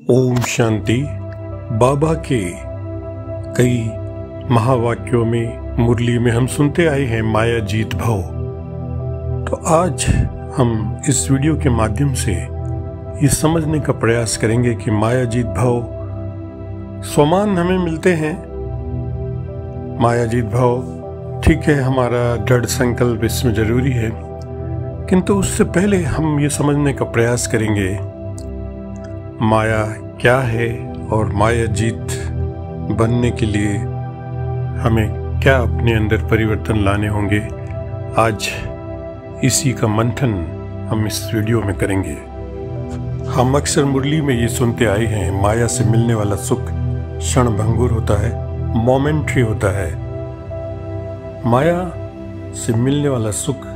ओम शांति। बाबा के कई महावाक्यों में, मुरली में हम सुनते आए हैं माया जीत भव। तो आज हम इस वीडियो के माध्यम से ये समझने का प्रयास करेंगे कि माया जीत भव स्वमान हमें मिलते हैं। माया जीत भव ठीक है, हमारा दृढ़ संकल्प इसमें जरूरी है, किंतु उससे पहले हम ये समझने का प्रयास करेंगे माया क्या है और माया जीत बनने के लिए हमें क्या अपने अंदर परिवर्तन लाने होंगे। आज इसी का मंथन हम इस वीडियो में करेंगे। हम अक्सर मुरली में ये सुनते आए हैं, माया से मिलने वाला सुख क्षणभंगुर होता है, मोमेंट्री होता है। माया से मिलने वाला सुख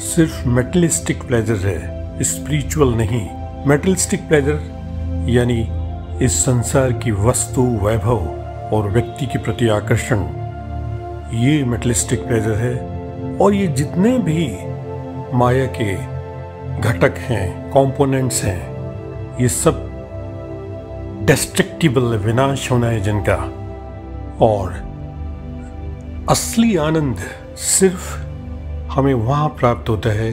सिर्फ मेटलिस्टिक प्लेजर है, स्पिरिचुअल नहीं। मेटलिस्टिक प्लेजर यानी इस संसार की वस्तु, वैभव और व्यक्ति के प्रति आकर्षण, ये मेटलिस्टिक प्लेजर है। और ये जितने भी माया के घटक हैं, कंपोनेंट्स हैं, ये सब डिस्ट्रक्टिबल, विनाश होना है जिनका। और असली आनंद सिर्फ हमें वहाँ प्राप्त होता है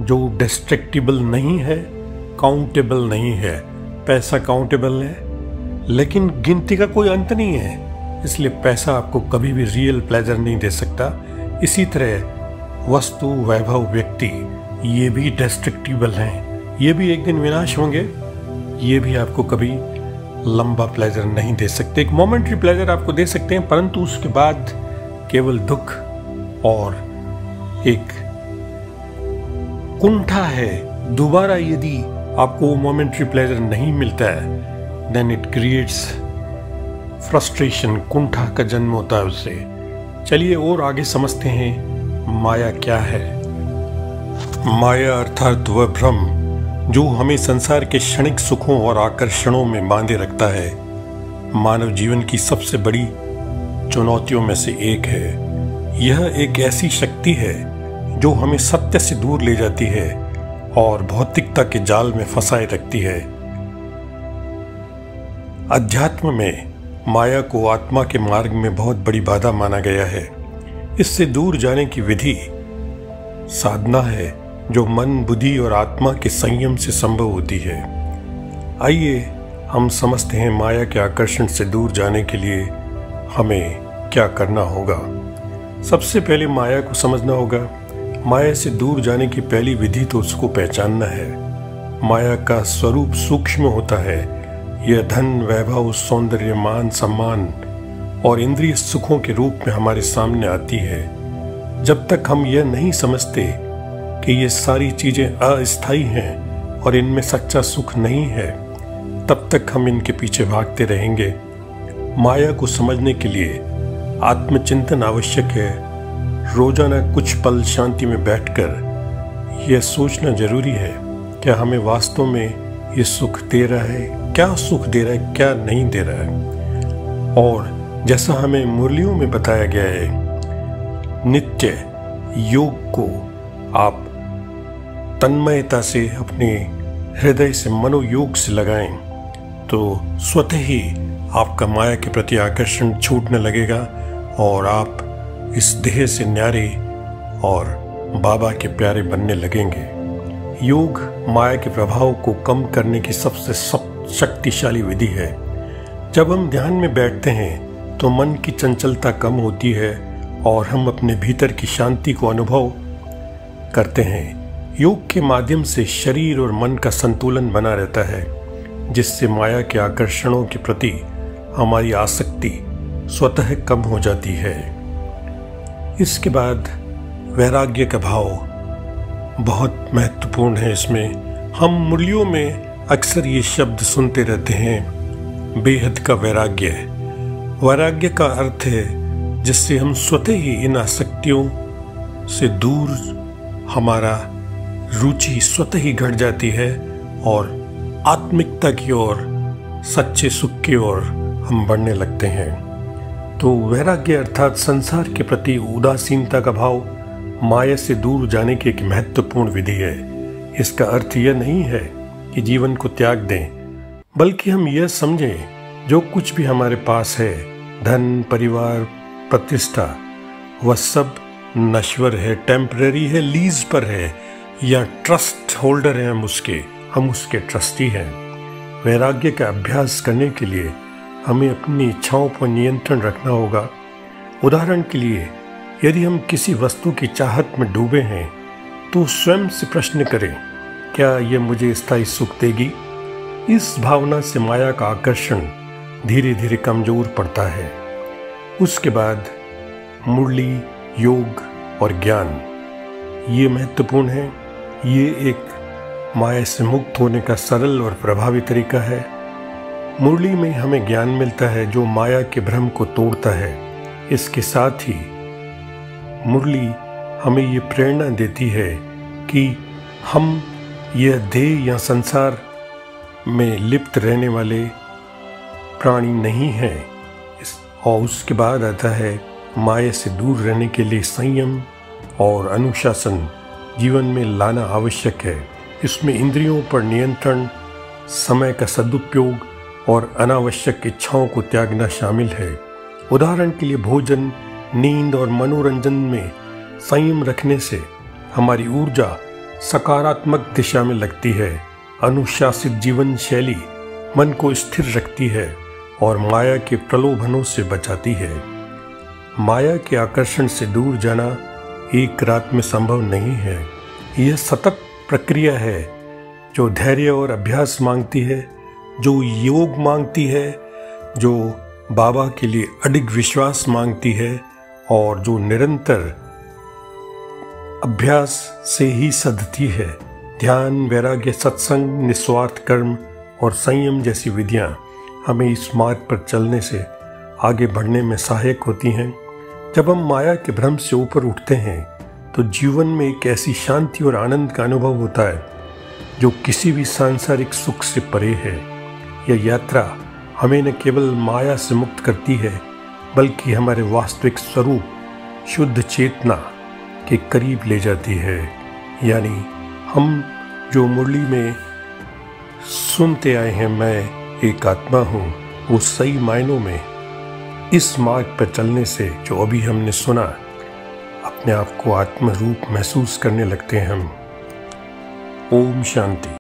जो डिस्ट्रक्टिबल नहीं है, काउंटेबल नहीं है। पैसा काउंटेबल है लेकिन गिनती का कोई अंत नहीं है, इसलिए पैसा आपको कभी भी रियल प्लेजर नहीं दे सकता। इसी तरह वस्तु, वैभव, व्यक्ति ये भी डिस्ट्रक्टिबल हैं, ये भी एक दिन विनाश होंगे, ये भी आपको कभी लंबा प्लेजर नहीं दे सकते। एक मोमेंट्री प्लेजर आपको दे सकते हैं, परंतु उसके बाद केवल दुख और एक कुंठा है। दोबारा यदि आपको वो मोमेंट्री प्लेजर नहीं मिलता है, देन इट क्रिएट्स फ्रस्ट्रेशन, कुंठा का जन्म होता है उससे। चलिए और आगे समझते हैं माया क्या है। माया अर्थात वह भ्रम जो हमें संसार के क्षणिक सुखों और आकर्षणों में बांधे रखता है, मानव जीवन की सबसे बड़ी चुनौतियों में से एक है। यह एक ऐसी शक्ति है जो हमें सत्य से दूर ले जाती है और भौतिकता के जाल में फंसाए रखती है। अध्यात्म में माया को आत्मा के मार्ग में बहुत बड़ी बाधा माना गया है। इससे दूर जाने की विधि साधना है जो मन, बुद्धि और आत्मा के संयम से संभव होती है। आइए हम समझते हैं माया के आकर्षण से दूर जाने के लिए हमें क्या करना होगा। सबसे पहले माया को समझना होगा। माया से दूर जाने की पहली विधि तो उसको पहचानना है। माया का स्वरूप सूक्ष्म होता है। यह धन, वैभव, सौंदर्य, मान, सम्मान और इंद्रिय सुखों के रूप में हमारे सामने आती है। जब तक हम यह नहीं समझते कि ये सारी चीजें अस्थायी हैं और इनमें सच्चा सुख नहीं है, तब तक हम इनके पीछे भागते रहेंगे। माया को समझने के लिए आत्मचिंतन आवश्यक है। रोजाना कुछ पल शांति में बैठकर यह सोचना जरूरी है, क्या हमें वास्तव में ये सुख दे रहा है, क्या सुख दे रहा है, क्या नहीं दे रहा है। और जैसा हमें मुरलियों में बताया गया है, नित्य योग को आप तन्मयता से, अपने हृदय से, मनोयोग से लगाएं तो स्वतः ही आपका माया के प्रति आकर्षण छूटने लगेगा और आप इस देह से न्यारे और बाबा के प्यारे बनने लगेंगे। योग माया के प्रभाव को कम करने की सबसे शक्तिशाली विधि है। जब हम ध्यान में बैठते हैं तो मन की चंचलता कम होती है और हम अपने भीतर की शांति को अनुभव करते हैं। योग के माध्यम से शरीर और मन का संतुलन बना रहता है, जिससे माया के आकर्षणों के प्रति हमारी आसक्ति स्वतः कम हो जाती है। इसके बाद वैराग्य का भाव बहुत महत्वपूर्ण है। इसमें हम मुरलियों में अक्सर ये शब्द सुनते रहते हैं, बेहद का वैराग्य। वैराग्य का अर्थ है जिससे हम स्वतः ही इन आसक्तियों से दूर, हमारा रुचि स्वतः ही घट जाती है और आत्मिकता की ओर, सच्चे सुख की ओर हम बढ़ने लगते हैं। तो वैराग्य अर्थात संसार के प्रति उदासीनता का भाव माया से दूर जाने की एक महत्वपूर्ण विधि है। इसका अर्थ यह नहीं है कि जीवन को त्याग दें, बल्कि हम यह समझें जो कुछ भी हमारे पास है, धन, परिवार, प्रतिष्ठा, वह सब नश्वर है, टेम्पररी है, लीज पर है या ट्रस्ट होल्डर है, हम उसके ट्रस्टी हैं। वैराग्य का अभ्यास करने के लिए हमें अपनी इच्छाओं पर नियंत्रण रखना होगा। उदाहरण के लिए, यदि हम किसी वस्तु की चाहत में डूबे हैं तो स्वयं से प्रश्न करें, क्या यह मुझे स्थायी सुख देगी? इस भावना से माया का आकर्षण धीरे धीरे कमजोर पड़ता है। उसके बाद मुरली, योग और ज्ञान, ये महत्वपूर्ण है। ये एक माया से मुक्त होने का सरल और प्रभावी तरीका है। मुरली में हमें ज्ञान मिलता है जो माया के भ्रम को तोड़ता है। इसके साथ ही मुरली हमें ये प्रेरणा देती है कि हम यह देह या संसार में लिप्त रहने वाले प्राणी नहीं हैं। और उसके बाद आता है माया से दूर रहने के लिए संयम और अनुशासन जीवन में लाना आवश्यक है। इसमें इंद्रियों पर नियंत्रण, समय का सदुपयोग और अनावश्यक इच्छाओं को त्यागना शामिल है। उदाहरण के लिए भोजन, नींद और मनोरंजन में संयम रखने से हमारी ऊर्जा सकारात्मक दिशा में लगती है। अनुशासित जीवन शैली मन को स्थिर रखती है और माया के प्रलोभनों से बचाती है। माया के आकर्षण से दूर जाना एक रात में संभव नहीं है। यह सतत प्रक्रिया है जो धैर्य और अभ्यास मांगती है, जो योग मांगती है, जो बाबा के लिए अडिग विश्वास मांगती है और जो निरंतर अभ्यास से ही सधती है। ध्यान, वैराग्य, सत्संग, निस्वार्थ कर्म और संयम जैसी विधियां हमें इस मार्ग पर चलने से आगे बढ़ने में सहायक होती हैं। जब हम माया के भ्रम से ऊपर उठते हैं तो जीवन में एक ऐसी शांति और आनंद का अनुभव होता है जो किसी भी सांसारिक सुख से परे है। यह यात्रा हमें न केवल माया से मुक्त करती है बल्कि हमारे वास्तविक स्वरूप, शुद्ध चेतना के करीब ले जाती है। यानी हम जो मुरली में सुनते आए हैं, मैं एक आत्मा हूँ, वो सही मायनों में इस मार्ग पर चलने से जो अभी हमने सुना, अपने आप को आत्म रूप महसूस करने लगते हैं हम। ओम शांति।